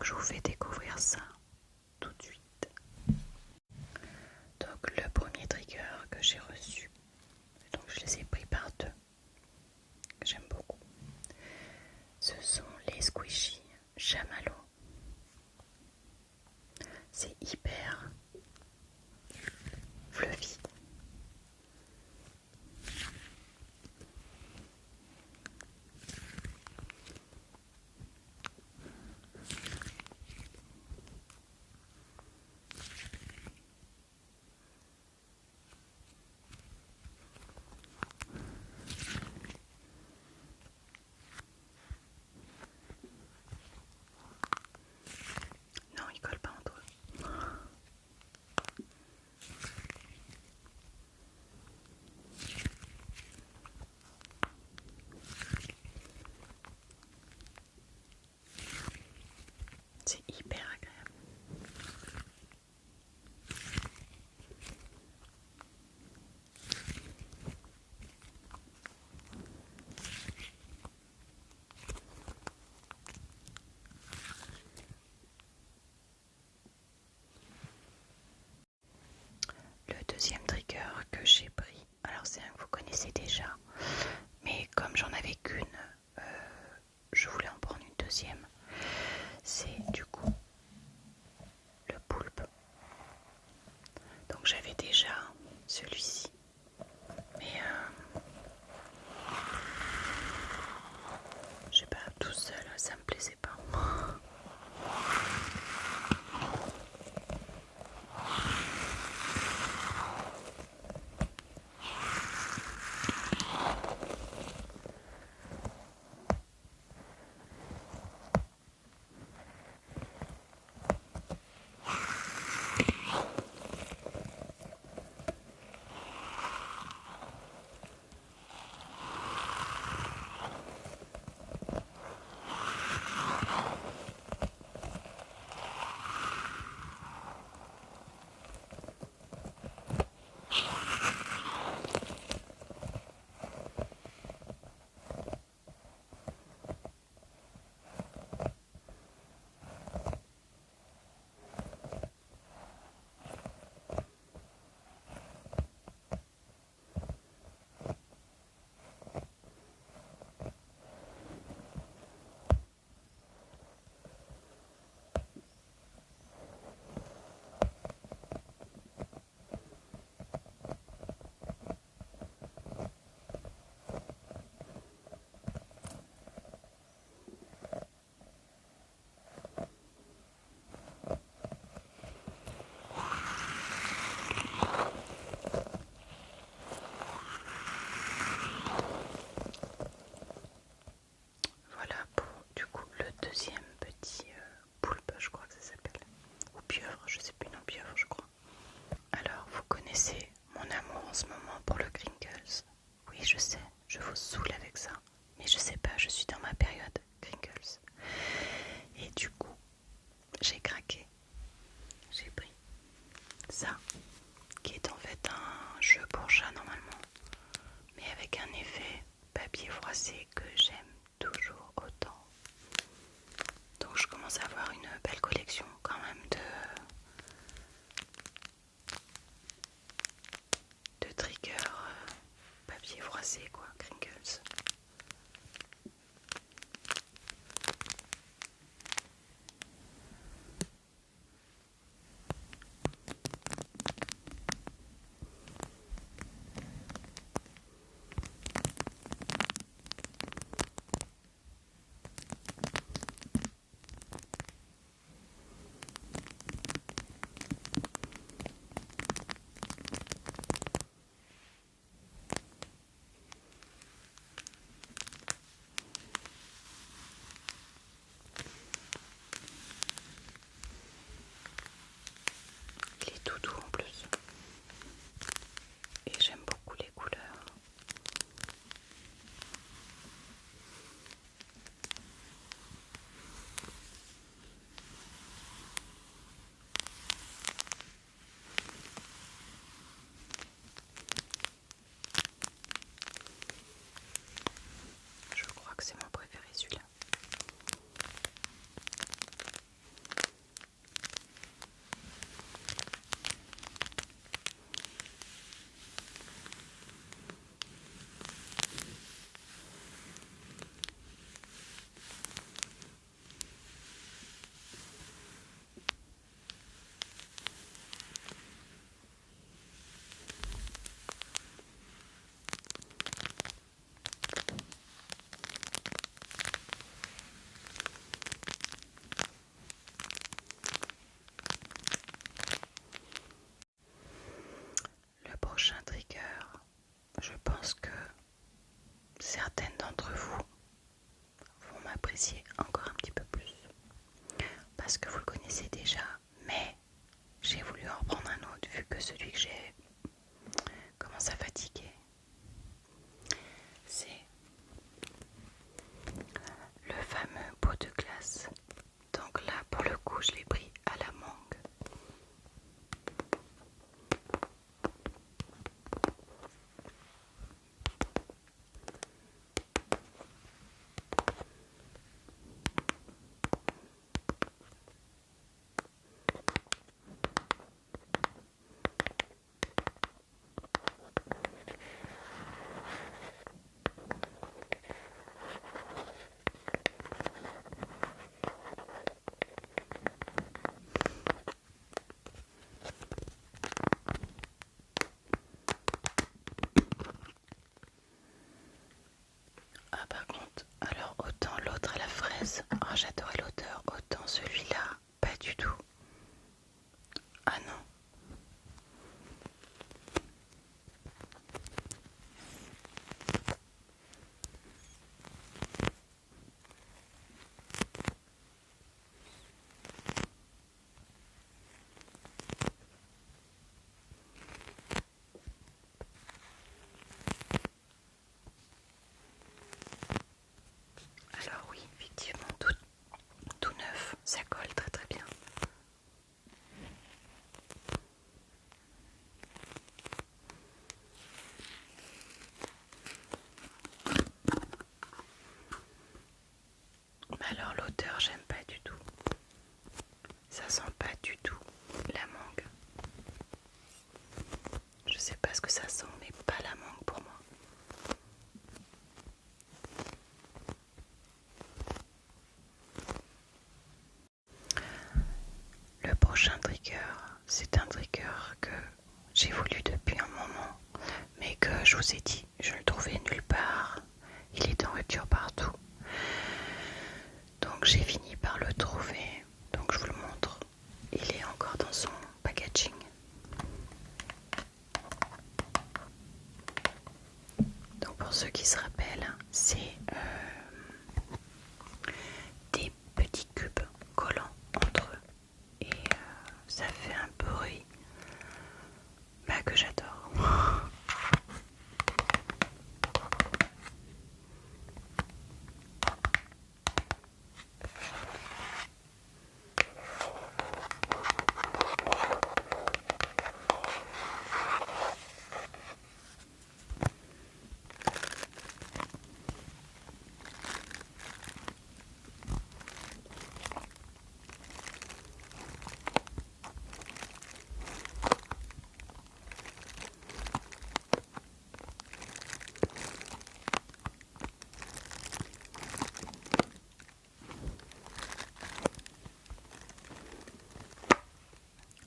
je vous fais découvrir ça tout de suite. Donc le premier trigger que j'ai reçu, donc je les ai pris par deux, que j'aime beaucoup. Ce sont les squishy chamallows. C'est hyper fluffy. Non, ils collent pas entre eux. C'est hyper agréable. Le deuxième trigger que j'ai pris, alors c'est un que vous connaissez déjà, mais comme j'en avais qu'une, je voulais en prendre une deuxième. C'est du coup le poulpe. Donc j'avais déjà celui-ci, mais je sais pas, tout seul ça me plaisait pas. Voilà pour du coup le deuxième petit poulpe, je crois que ça s'appelle. Ou pieuvre, je sais plus, non, pieuvre je crois. Alors vous connaissez mon amour en ce moment pour le Crinkles. Oui je sais, je vous saoule avec ça. Mais je sais pas, je suis dans ma période Crinkles. Et du coup, j'ai craqué. J'ai pris ça, qui est en fait un jeu pour chat normalement, mais avec un effet papier froissé que j'aime toujours autant. Donc je commence à avoir une belle collection quand même de triggers papier froissé quoi, Crinkles. parce que vous le connaissez déjà, mais j'ai voulu en prendre un autre vu que celui que j'ai commence à fatiguer. C'est le fameux pot de glace. Donc là, pour le coup, je l'ai pris à la mangue. Ah par contre, alors autant l'autre à la fraise, oh, j'adorais l'odeur, autant celui-là, pas du tout. Ah non. Alors oui, effectivement, tout neuf, ça colle très très bien. Alors l'odeur, j'aime pas du tout. Ça sent pas du tout la mangue. Je sais pas ce que ça sent, mais pas la mangue pour moi. Le prochain trigger, c'est un trigger que j'ai voulu depuis un moment, mais que je vous ai dit, je le trouvais nulle part. Il est en rupture partout. Donc j'ai fini par le trouver. Donc je vous le montre. Il est encore dans son packaging. Donc pour ceux qui se rappellent, c'est des petits cubes collants entre eux. Et ça fait un bruit que j'adore.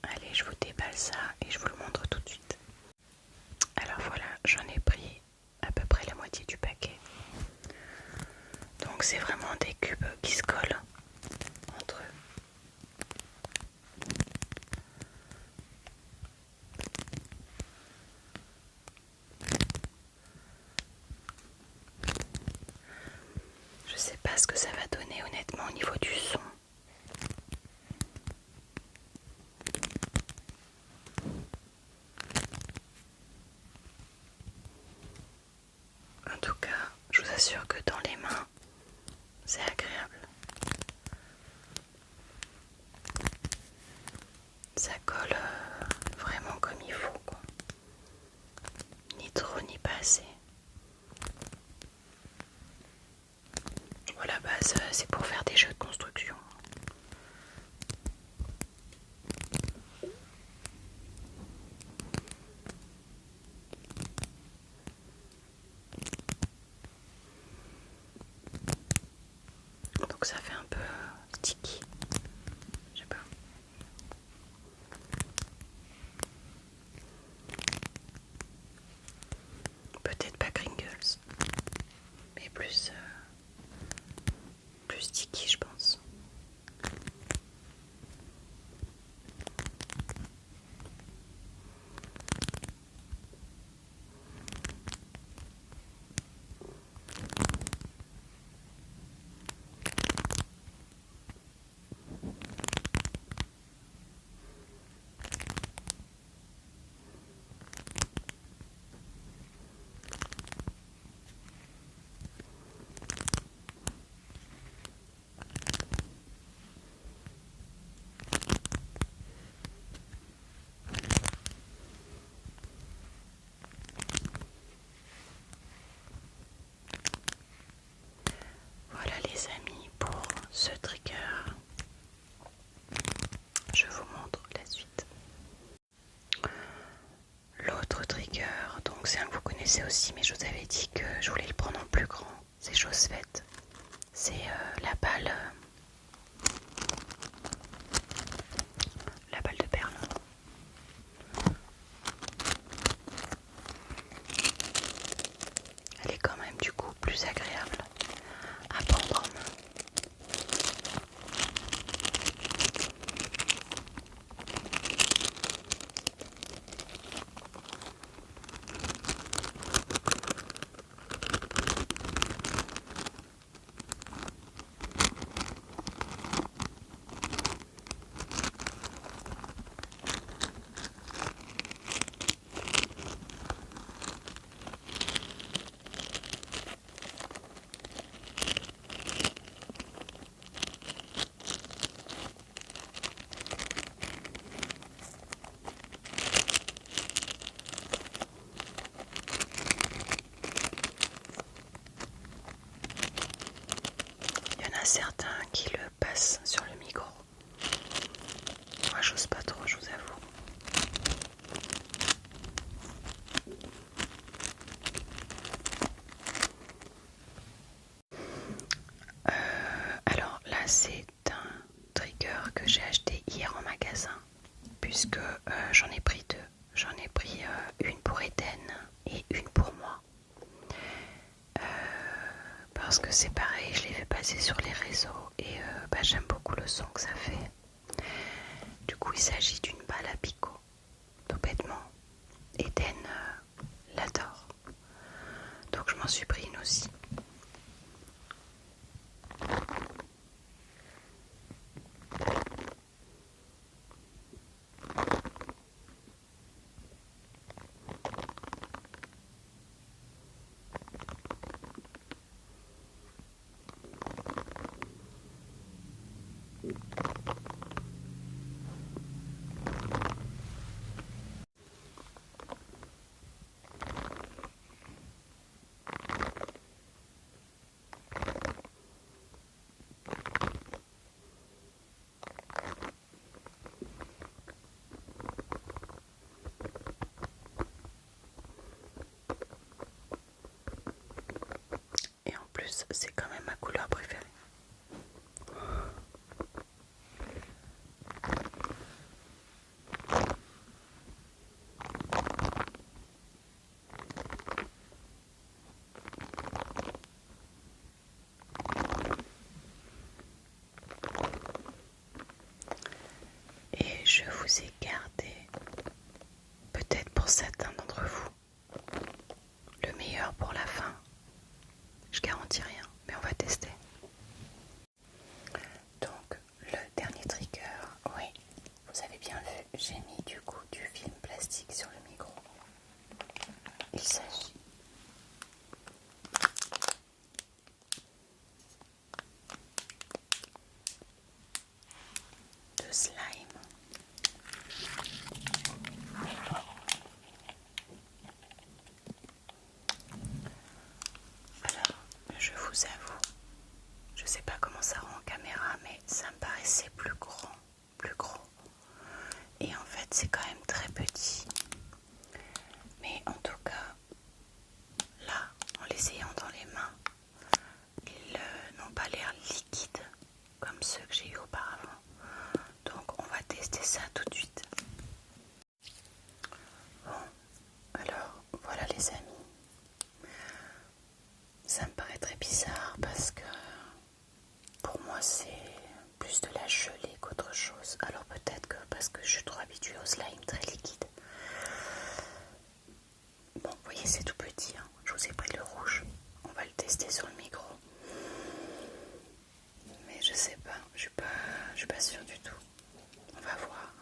Allez, je vous déballe ça et je vous le montre tout de suite. Alors voilà, j'en ai pris à peu près la moitié du paquet. Donc c'est vraiment des cubes qui se collent entre eux. Je sais pas ce que ça va donner honnêtement au niveau du son. En tout cas, je vous assure que dans les mains, c'est agréable. Ça colle vraiment comme il faut, quoi. Ni trop ni pas assez. Bon, à la base, c'est pour faire des jeux de construction. Donc ça fait un peu sticky. Je sais pas. Peut-être pas Pringles, mais plus sticky, je pense. connaissez aussi, mais je vous avais dit que je voulais le prendre en plus grand. C'est chose faite. C'est la balle de perles. Elle est quand même du coup plus agréable à prendre en main. Il y en a certains qui le passent sur le micro. Moi, j'ose pas trop, je vous avoue. Alors là, c'est un trigger que j'ai acheté hier en magasin, puisque j'en ai pris deux. J'en ai pris une pour Eden et une pour moi. Parce que c'est pareil, je l'ai fait passer sur les réseaux et j'aime beaucoup le son que ça fait. Du coup, il s'agit d'une balle à picot, tout bêtement. Eden l'adore. Donc je m'en suis pris une aussi. Et en plus, c'est quand même ma couleur préférée. Et je vous ai gardé, peut-être pour certains d'entre vous, le meilleur pour la fin. Je garantis rien, mais on va tester. Donc, le dernier trigger, oui, vous avez bien vu, j'ai mis du coup du film plastique sur le micro. Il s'agit de slime. Alors, je vous avoue, je sais pas comment ça rend en caméra, mais ça me paraissait plus grand, plus gros. Et en fait, c'est quand même très petit. Mais en tout cas, là, en les ayant dans les mains, ils n'ont pas l'air liquides comme ceux que j'ai eu auparavant. Donc, on va tester ça tout de suite. Bon, alors, voilà les amis. Ça me paraît très bizarre parce que pour moi c'est plus de la gelée qu'autre chose. Alors peut-être que parce que je suis trop habituée au slime très liquide. Bon, vous voyez, c'est tout petit, hein. Je vous ai pris le rouge. On va le tester sur le micro. Mais je sais pas, je suis pas sûre du tout. On va voir.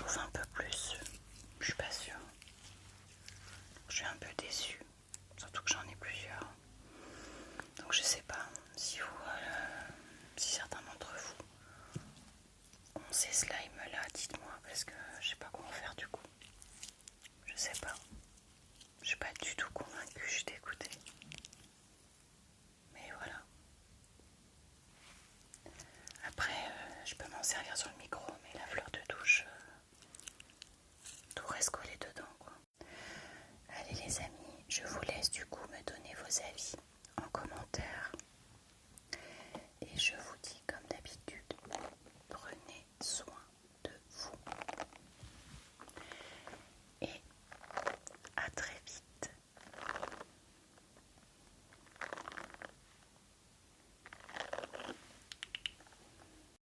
chauffe un peu plus. Je suis pas sûre. Je suis un peu déçue. Surtout que j'en ai plusieurs. Donc je sais pas si si certains d'entre vous ont ces slimes là, dites-moi, parce que je sais pas comment faire du coup. Je sais pas. Je suis pas du tout convaincue, je suis dégoûtée. Mais voilà. Après, je peux m'en servir sur le micro, mais la fleur de douche, tout reste collé dedans, quoi. Allez les amis, je vous laisse du coup me donner vos avis en commentaire. Et je vous